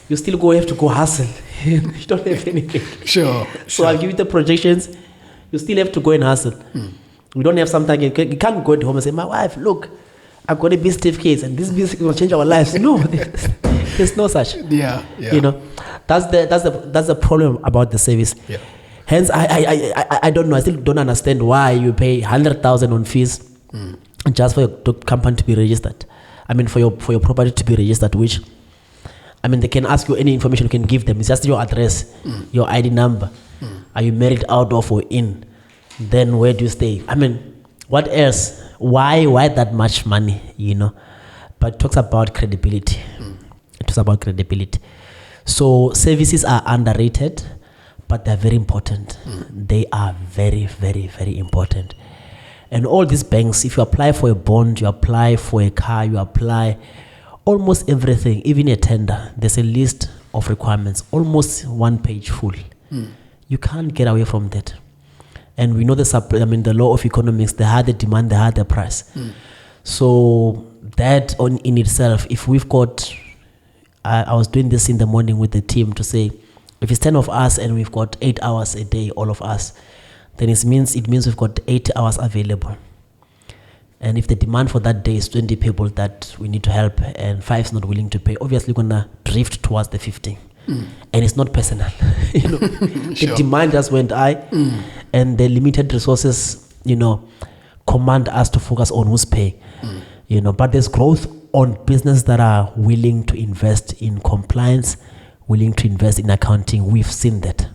you still have to go hustle. You don't have anything. Sure. So I'll give you the projections, you still have to go and hustle. We don't have something, you can't go at home and say, my wife, look, I've got a B certificate and this B certificate will change our lives. No, there's no such. Yeah. That's the problem about the service. Yeah. Hence, I don't know. I still don't understand why you pay 100,000 on fees just for your company to be registered. I mean, for your property to be registered, which, I mean, they can ask you any information you can give them. It's just your address, your ID number. Are you married, out of, or in? Then where do you stay? I mean, what else? Why that much money? But it talks about credibility. It talks about credibility. So services are underrated, but they're very important. They are very, very, very important. And all these banks, if you apply for a bond, you apply for a car, you apply almost everything, even a tender, there's a list of requirements, almost one page full. You can't get away from that. And we know the law of economics, the higher the demand, the higher the price. So that in itself, if we've got, I was doing this in the morning with the team to say, if it's 10 of us and we've got 8 hours a day, all of us, then it means we've got 8 hours available. And if the demand for that day is 20 people that we need to help and 5 is not willing to pay, obviously we're going to drift towards the 15. And it's not personal. The demand just went high and the limited resources, command us to focus on who's paying. But there's growth on businesses that are willing to invest in compliance, willing to invest in accounting. We've seen that.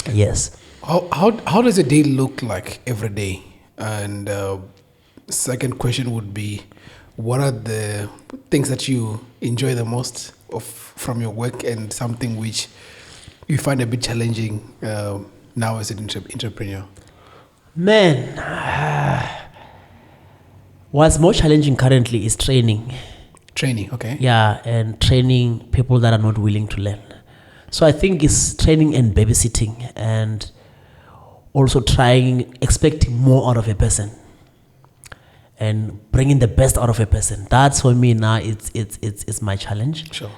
Yes. How does a day look like every day? And second question would be, what are the things that you enjoy the most from your work and something which you find a bit challenging now as an entrepreneur? Man, what's more challenging currently is training. Training, okay. Yeah, and training people that are not willing to learn. So I think it's training and babysitting, and also expecting more out of a person and bringing the best out of a person. That's for me now, it's my challenge. Sure.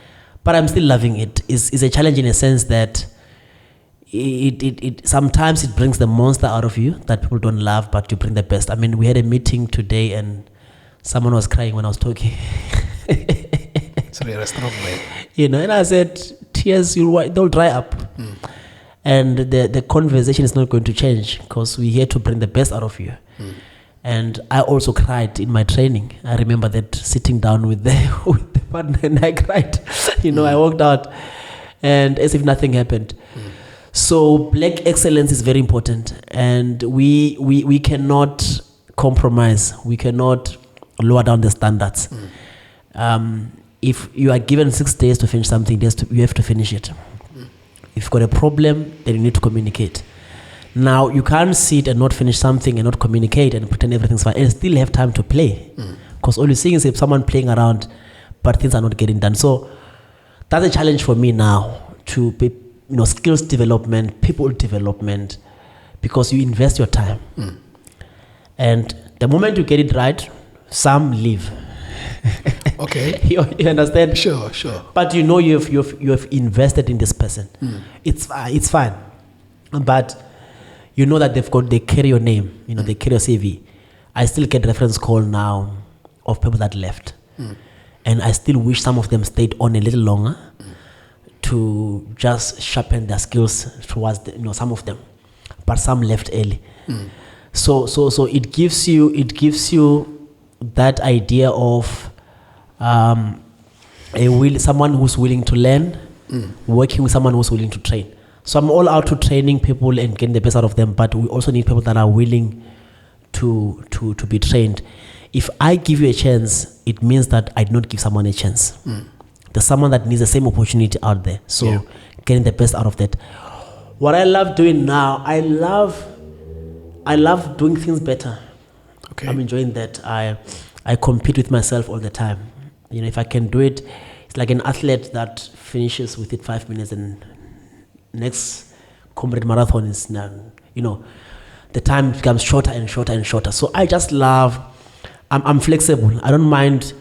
But I'm still loving it. It's a challenge in a sense that it sometimes it brings the monster out of you that people don't love, but you bring the best. I mean, we had a meeting today and someone was crying when I was talking. Sorry, you're a strong man. And I said, tears, they'll dry up. And the conversation is not going to change because we're here to bring the best out of you. And I also cried in my training. I remember that sitting down with the partner and I cried. I walked out and as if nothing happened. So black excellence is very important, and we cannot compromise. We cannot lower down the standards. If you are given 6 days to finish something, you have to finish it. If you've got a problem, then you need to communicate. Now, you can't sit and not finish something and not communicate and pretend everything's fine and still have time to play. Because all you're seeing is someone playing around, but things are not getting done. So that's a challenge for me now to be, skills development, people development, because you invest your time. And the moment you get it right, some leave. Okay. you understand? Sure. But you know you've invested in this person. It's fine. But you know that they carry your name, they carry your CV. I still get reference call now of people that left. And I still wish some of them stayed on a little longer to just sharpen their skills towards some of them. But some left early. So it gives you that idea of someone who's willing to learn, working with someone who's willing to train. So I'm all out to training people and getting the best out of them, but we also need people that are willing to be trained. If I give you a chance, it means that I did not give someone a chance. There's someone that needs the same opportunity out there. So getting the best out of that. What I love doing now, I love doing things better. Okay. I'm enjoying that. I compete with myself all the time. If I can do it, it's like an athlete that finishes within 5 minutes and next comrade marathon is now, the time becomes shorter and shorter and shorter. So I just love, I'm flexible. I don't mind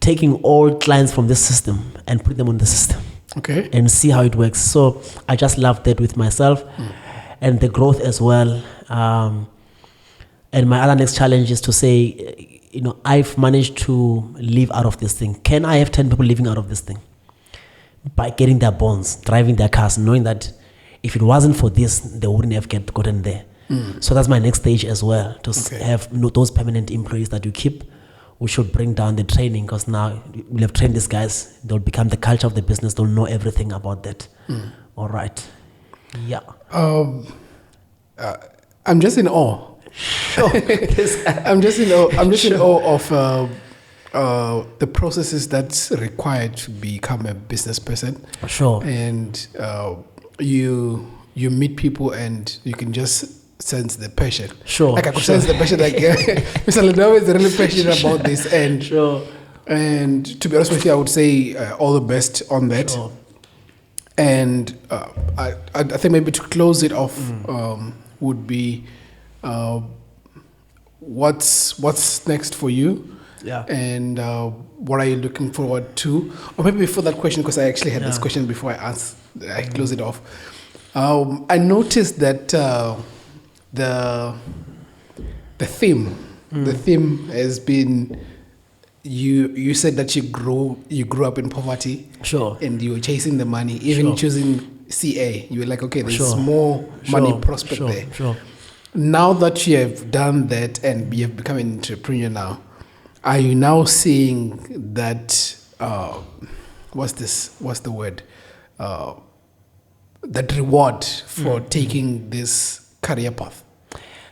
taking all clients from this system and put them on the system. Okay. And see how it works. So I just love that with myself and the growth as well. And my other next challenge is to say, I've managed to live out of this thing. Can I have 10 people living out of this thing? By getting their bonds, driving their cars, knowing that if it wasn't for this, they wouldn't have gotten there. So that's my next stage as well, to have those permanent employees that you keep. We should bring down the training, because now we'll have trained these guys. They'll become the culture of the business. They'll know everything about that. All right. Yeah. I'm just in awe. Sure. I'm just in awe of the processes that's required to become a business person. Sure. And you meet people and you can just sense the passion. Sure. Like I could sense the passion. Like Mr. Ledwaba is really passionate about this. And And to be honest with you, I would say all the best on that. Sure. And I think maybe to close it off would be what's next for you? Yeah. And what are you looking forward to? Or maybe before that question, because I actually had this question before I close it off. I noticed that the theme has been, you said that you grew up in poverty. Sure. And you were chasing the money, even choosing CA. You were like, okay, there's more money prospect there. Sure. Now that you have done that and you have become an entrepreneur now, are you now seeing that, what's the word? That reward for taking this career path?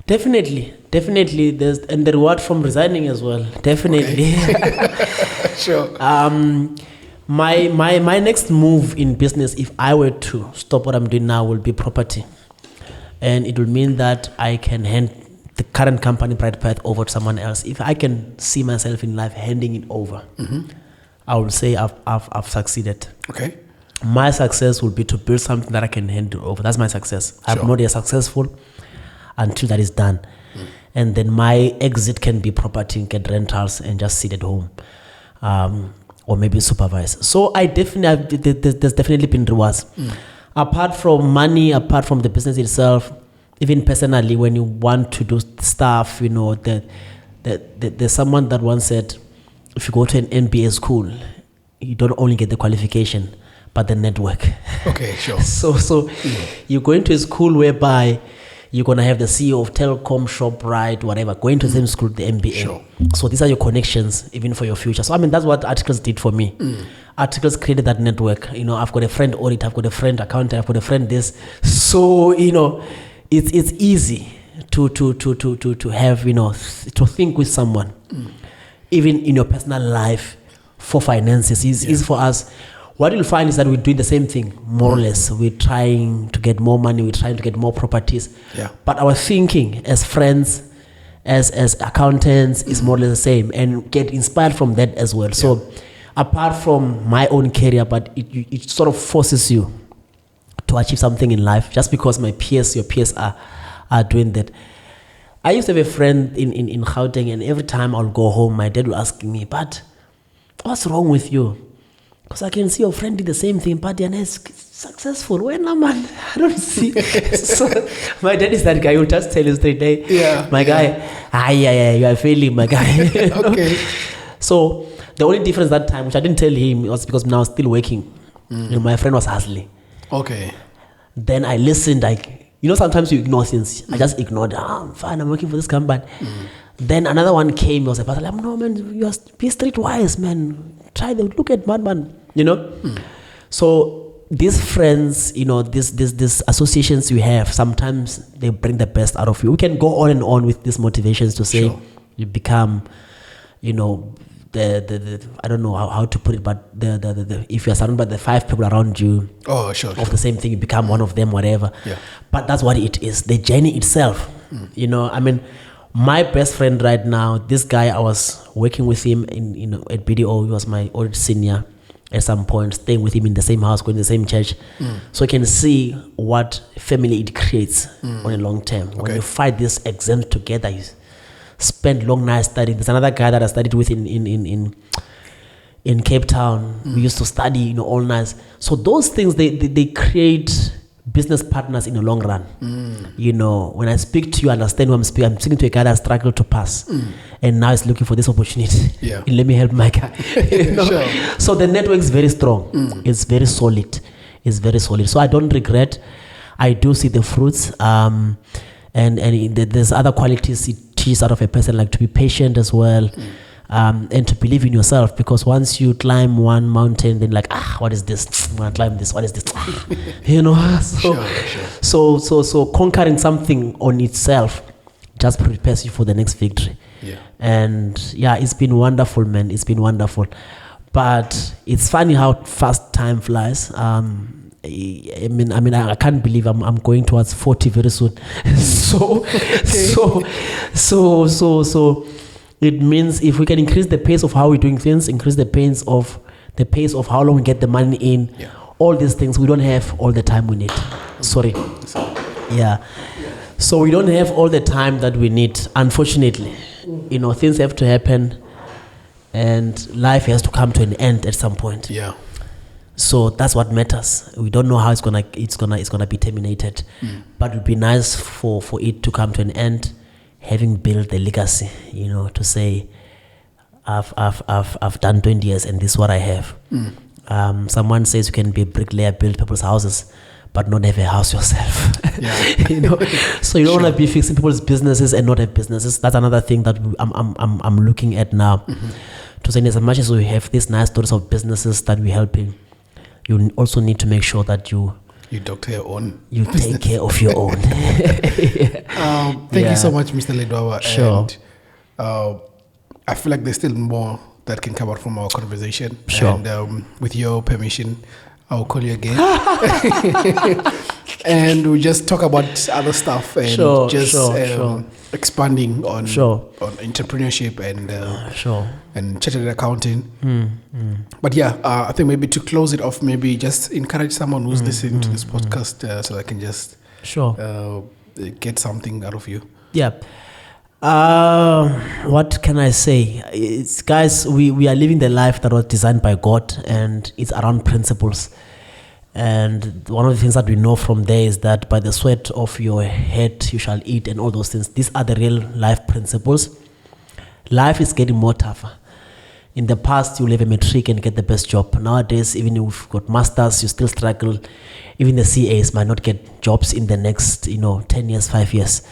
Definitely. There's and the reward from resigning as well. Definitely. Okay. Sure. My next move in business, if I were to stop what I'm doing now, will be property, and it will mean that I can hand the current company Bright Path over to someone else. If I can see myself in life handing it over, I will say I've succeeded. Okay. My success will be to build something that I can hand over. That's my success. I'm not yet successful until that is done. And then my exit can be property, get rentals, and just sit at home, or maybe supervise. So there's definitely been rewards. Apart from money, apart from the business itself, even personally, when you want to do stuff, there's someone that once said, if you go to an MBA school, you don't only get the qualification, but the network. Okay, sure. So you go into a school whereby you're going to have the CEO of Telecom, ShopRite, whatever, going to the same school, the MBA. Sure. So these are your connections, even for your future. So, that's what Articles did for me. Articles created that network. I've got a friend audit, I've got a friend accountant, I've got a friend this. So, it's easy to have, to think with someone. Even in your personal life, for finances, it's easy for us. What you'll find is that we're doing the same thing, more or less. We're trying to get more money, we're trying to get more properties. Yeah. But our thinking as friends, as accountants, is more or less the same, and get inspired from that as well. Yeah. So apart from my own career, but it sort of forces you to achieve something in life, just because your peers are doing that. I used to have a friend in Gauteng, and every time I'll go home, my dad will ask me, but what's wrong with you? Because I can see your friend did the same thing, but they're not successful. When I'm man, I don't see. So my dad is that guy who just tell you straight, hey, my guy, you are failing, my guy. Okay. So the only difference that time, which I didn't tell him, was because now I was still working. My friend was hustling. Okay. Then I listened, like, sometimes you ignore things. I just ignored, I'm fine, I'm working for this company. Then another one came, he was like, no man, you be streetwise, man. Try to look at madman, So these friends, these associations you have, sometimes they bring the best out of you. We can go on and on with these motivations to say you become, the I don't know how to put it, but the if you are surrounded by the 5 people around you of the same thing, you become one of them, whatever. Yeah. But that's what it is. The journey itself, my best friend right now, this guy, I was working with him at BDO. He was my old senior at some point, staying with him in the same house, going to the same church. So you can see what family it creates on a long term. Okay. When you fight these exams together, you spend long nights studying. There's another guy that I studied with in Cape Town. We used to study, all nights. So those things, they create business partners in the long run. When I speak to you, understand who I'm speaking. I'm speaking to a guy that struggled to pass, and now he's looking for this opportunity. Yeah. Let me help my guy. Sure. So the network is very strong. It's very solid. So I don't regret. I do see the fruits. And there's other qualities it teaches out of a person, like to be patient as well. And to believe in yourself, because once you climb one mountain, then what is this? I'm gonna climb this. What is this? So conquering something on itself just prepares you for the next victory. Yeah. And it's been wonderful, man. It's been wonderful. But it's funny how fast time flies. I can't believe I'm going towards 40 very soon. So it means if we can increase the pace of how we're doing things, increase the pace of how long we get the money in, all these things, we don't have all the time we need. Sorry. Yeah. So we don't have all the time that we need, unfortunately. Things have to happen, and life has to come to an end at some point. Yeah. So that's what matters. We don't know how it's gonna be terminated, but it would be nice for it to come to an end, having built the legacy, to say, I've done 20 years and this is what I have. Someone says you can be a bricklayer, build people's houses, but not have a house yourself. Yeah. So you don't want to be fixing people's businesses and not have businesses. That's another thing that I'm looking at now. To say, as much as we have these nice stories of businesses that we're helping, you also need to make sure that you doctor your own. You take care of your own. Thank you so much, Mr. Ledwaba. Sure. And I feel like there's still more that can come out from our conversation. Sure. And with your permission, I'll call you again. And we'll just talk about other stuff and expanding on entrepreneurship and chartered accounting. But I think maybe to close it off, maybe just encourage someone who's listening to this podcast so I can just get something out of you. Yeah. What can I say? Guys, we are living the life that was designed by God, and it's around principles. And one of the things that we know from there is that by the sweat of your head you shall eat, and all those things. These are the real life principles. Life is getting more tougher. In the past, you'll have a matric and get the best job. Nowadays, even if you've got masters, you still struggle. Even the CAs might not get jobs in the next 10 years, 5 years.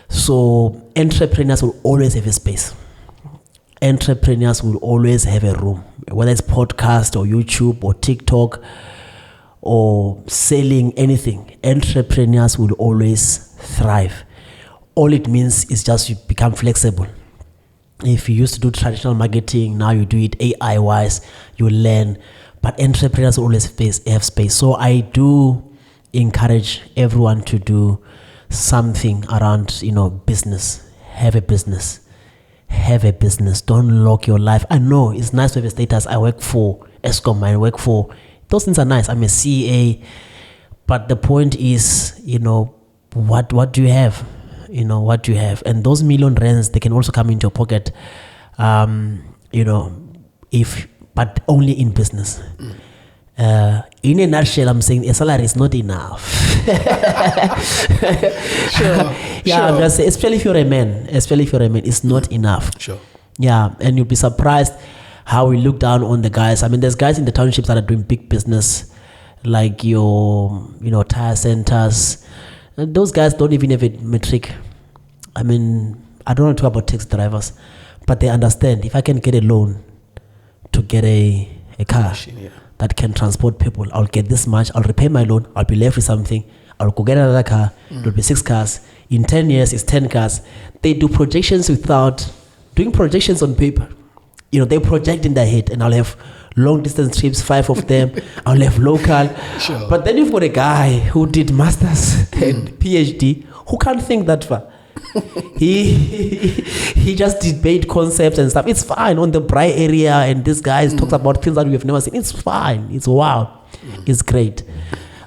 So entrepreneurs will always have a space. Entrepreneurs will always have a room, whether it's podcast or YouTube or TikTok or selling anything. Entrepreneurs will always thrive. All it means is just you become flexible. If you used to do traditional marketing, now you do it AI wise, you learn. But entrepreneurs will always have space. So I do encourage everyone to do something around, business. Have a business. Don't lock your life. I know it's nice to have a status. I work for Eskom. I work for... Those things are nice. I'm a CA. But the point is, what do you have? What do you have? And those million rands, they can also come into your pocket. If but only in business. In a nutshell, I'm saying a salary is not enough. I'm just saying, especially if you're a man, it's not enough. Sure. Yeah, and you'll be surprised how we look down on the guys. I mean, there's guys in the townships that are doing big business, like your, tire centers. And those guys don't even have a matric. I mean, I don't want to talk about taxi drivers, but they understand if I can get a loan to get a car that can transport people, I'll get this much, I'll repay my loan, I'll be left with something, I'll go get another car, it'll be 6 cars. In 10 years, it's 10 cars. They do projections without doing projections on paper. They project in their head, and I'll have long distance trips, 5 of them. I'll have local. Sure. But then you've got a guy who did masters and PhD who can't think that far. he just debate concepts and stuff. It's fine on the bright area, and this guy talks about things that we have never seen. It's fine. It's wow. It's great.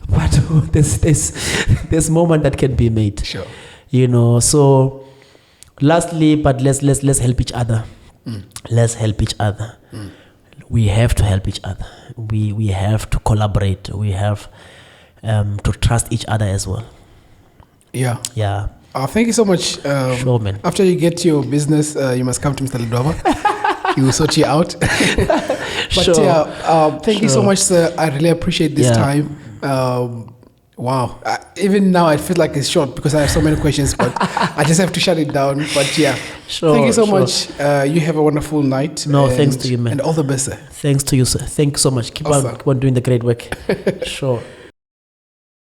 But there's moment that can be made. Sure. So lastly, but let's help each other. Let's help each other. We have to help each other. We have to collaborate. We have to trust each other as well. Yeah. Thank you so much. Sure, man. After you get your business, you must come to Mr. Ledwaba. He will sort you out. But thank you so much, sir. I really appreciate this time. Wow. Even now, I feel like it's short because I have so many questions, but I just have to shut it down. But thank you so much. You have a wonderful night. No, thanks to you, man. And all the best, sir. Thanks to you, sir. Thank you so much. Keep on doing the great work. Sure.